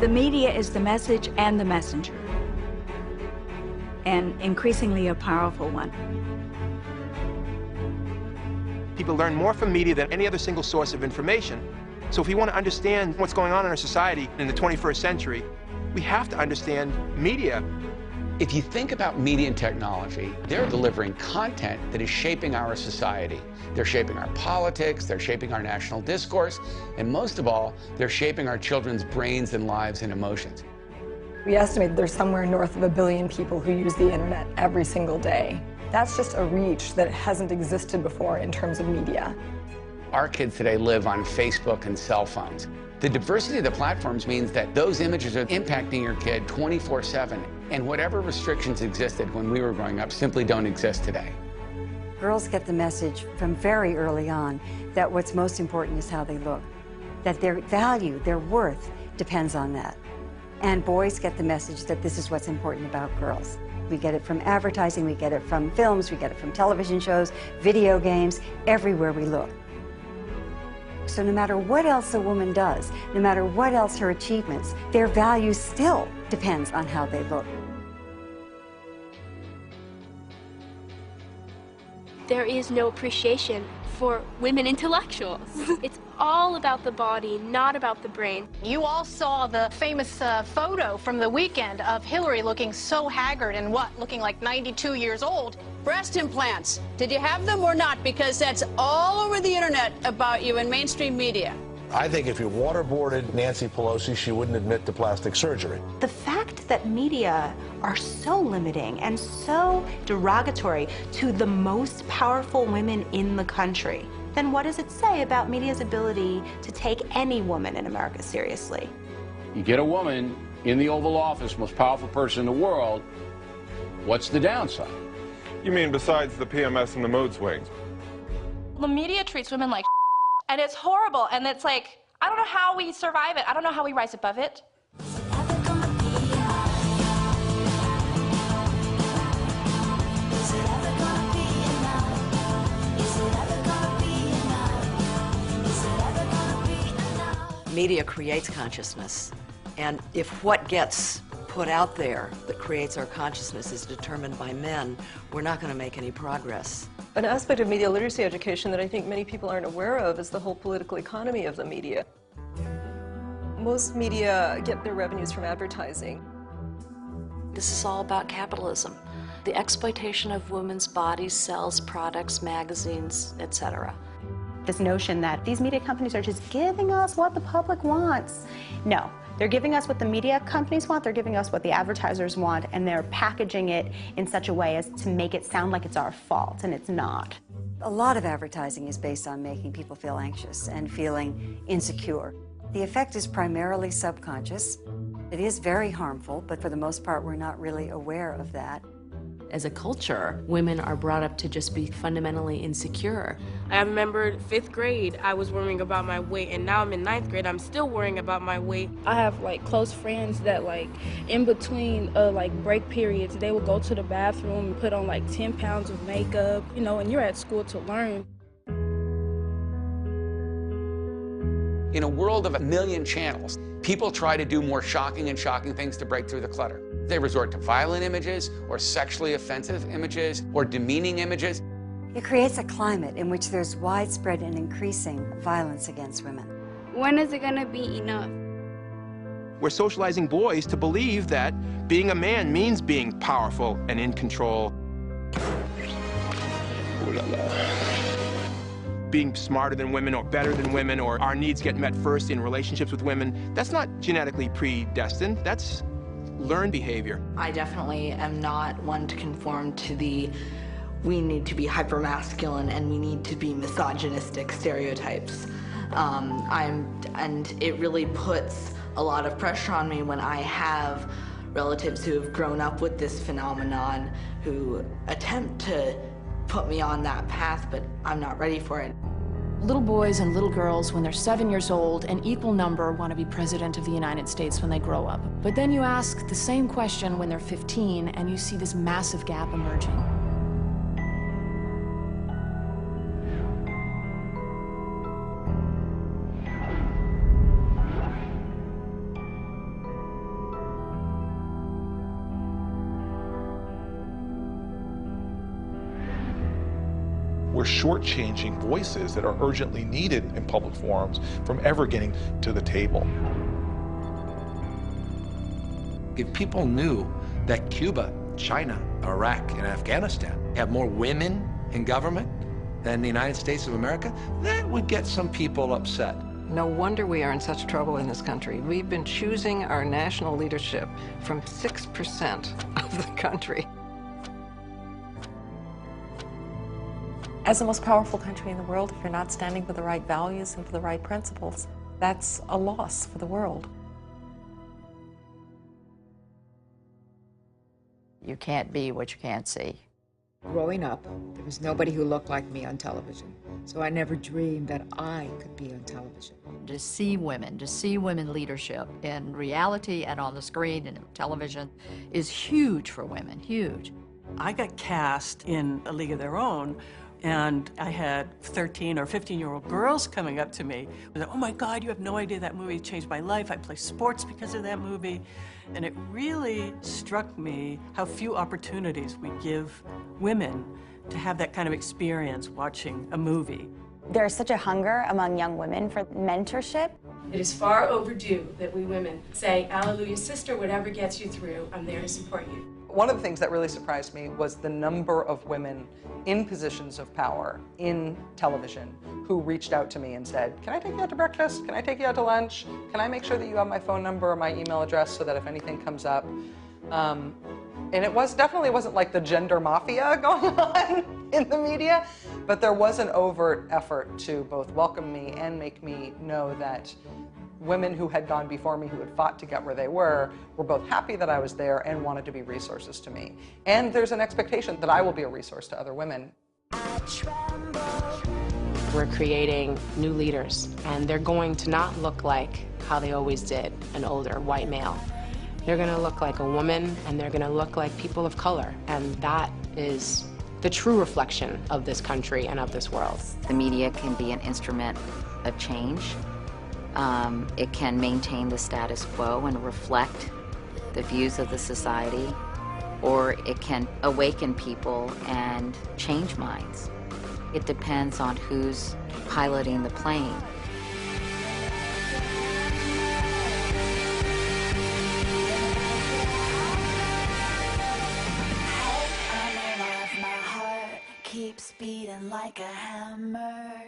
The media is the message and the messenger, and increasingly a powerful one. People learn more from media than any other single source of information. So if we want to understand what's going on in our society in the 21st century, we have to understand media. If you think about media and technology, they're delivering content that is shaping our society. They're shaping our politics, they're shaping our national discourse, and most of all, they're shaping our children's brains and lives and emotions. We estimate there's somewhere north of 1 billion people who use the internet every single day. That's just a reach that hasn't existed before in terms of media. Our kids today live on Facebook and cell phones. The diversity of the platforms means that those images are impacting your kid 24/7, and whatever restrictions existed when we were growing up simply don't exist today. Girls get the message from very early on that what's most important is how they look, that their value, their worth depends on that. And boys get the message that this is what's important about girls. We get it from advertising, we get it from films, we get it from television shows, video games, everywhere we look. So no matter what else a woman does, no matter what else her achievements, their value still depends on how they look. There is no appreciation for women intellectuals. It's all about the body, not about the brain. You all saw the famous photo from the weekend of Hillary looking so haggard and looking like 92 years old. Breast implants. Did you have them or not? Because that's all over the internet about you in mainstream media. I think if you waterboarded Nancy Pelosi, she wouldn't admit to plastic surgery. The fact that media are so limiting and so derogatory to the most powerful women in the country, then what does it say about media's ability to take any woman in America seriously? You get a woman in the Oval Office, most powerful person in the world, what's the downside? You mean besides the PMS and the mood swings? The media treats women like and it's horrible, and it's like, I don't know how we survive it. I don't know how we rise above it. Media creates consciousness, and if what gets put out there that creates our consciousness is determined by men, we're not going to make any progress. An aspect of media literacy education that I think many people aren't aware of is the whole political economy of the media. Most media get their revenues from advertising. This is all about capitalism. The exploitation of women's bodies, sells, products, magazines, etc. This notion that these media companies are just giving us what the public wants. No. They're giving us what the media companies want, they're giving us what the advertisers want, and they're packaging it in such a way as to make it sound like it's our fault, and it's not. A lot of advertising is based on making people feel anxious and feeling insecure. The effect is primarily subconscious. It is very harmful, but for the most part, we're not really aware of that. As a culture, women are brought up to just be fundamentally insecure. I remember 5th grade, I was worrying about my weight, and now I'm in 9th grade, I'm still worrying about my weight. I have close friends that in between break periods, they will go to the bathroom and put on 10 pounds of makeup, and you're at school to learn. In a world of 1 million channels, people try to do more shocking things to break through the clutter. They resort to violent images, or sexually offensive images, or demeaning images. It creates a climate in which there's widespread and increasing violence against women. When is it going to be enough? We're socializing boys to believe that being a man means being powerful and in control. Ooh la la. Being smarter than women or better than women, or our needs get met first in relationships with women, that's not genetically predestined. That's learned behavior. I definitely am not one to conform to the we need to be hypermasculine and we need to be misogynistic stereotypes. And it really puts a lot of pressure on me when I have relatives who have grown up with this phenomenon who attempt to put me on that path, but I'm not ready for it. Little boys and little girls, when they're 7 years old, an equal number want to be president of the United States when they grow up. But then you ask the same question when they're 15, and you see this massive gap emerging. shortchanging voices that are urgently needed in public forums from ever getting to the table. If people knew that Cuba, China, Iraq, and Afghanistan have more women in government than the United States of America, that would get some people upset. No wonder we are in such trouble in this country. We've been choosing our national leadership from 6% of the country. As the most powerful country in the world, if you're not standing for the right values and for the right principles, that's a loss for the world. You can't be what you can't see. Growing up, there was nobody who looked like me on television, so I never dreamed that I could be on television. To see women leadership in reality and on the screen and television is huge for women, huge. I got cast in A League of Their Own, and I had 13 or 15-year-old girls coming up to me with, "Oh my God, you have no idea that movie changed my life. I play sports because of that movie." And it really struck me how few opportunities we give women to have that kind of experience watching a movie. There's such a hunger among young women for mentorship. It is far overdue that we women say, "Hallelujah, sister, whatever gets you through, I'm there to support you." One of the things that really surprised me was the number of women in positions of power in television who reached out to me and said, "Can I take you out to breakfast? Can I take you out to lunch? Can I make sure that you have my phone number or my email address so that if anything comes up?" And it definitely wasn't like the gender mafia going on in the media, but there was an overt effort to both welcome me and make me know that women who had gone before me, who had fought to get where they were both happy that I was there and wanted to be resources to me. And there's an expectation that I will be a resource to other women. We're creating new leaders, and they're going to not look like how they always did, an older white male. They're going to look like a woman, and they're going to look like people of color, and that is the true reflection of this country and of this world. The media can be an instrument of change. It can maintain the status quo and reflect the views of the society, or it can awaken people and change minds. It depends on who's piloting the plane. My heart keeps beating like a hammer.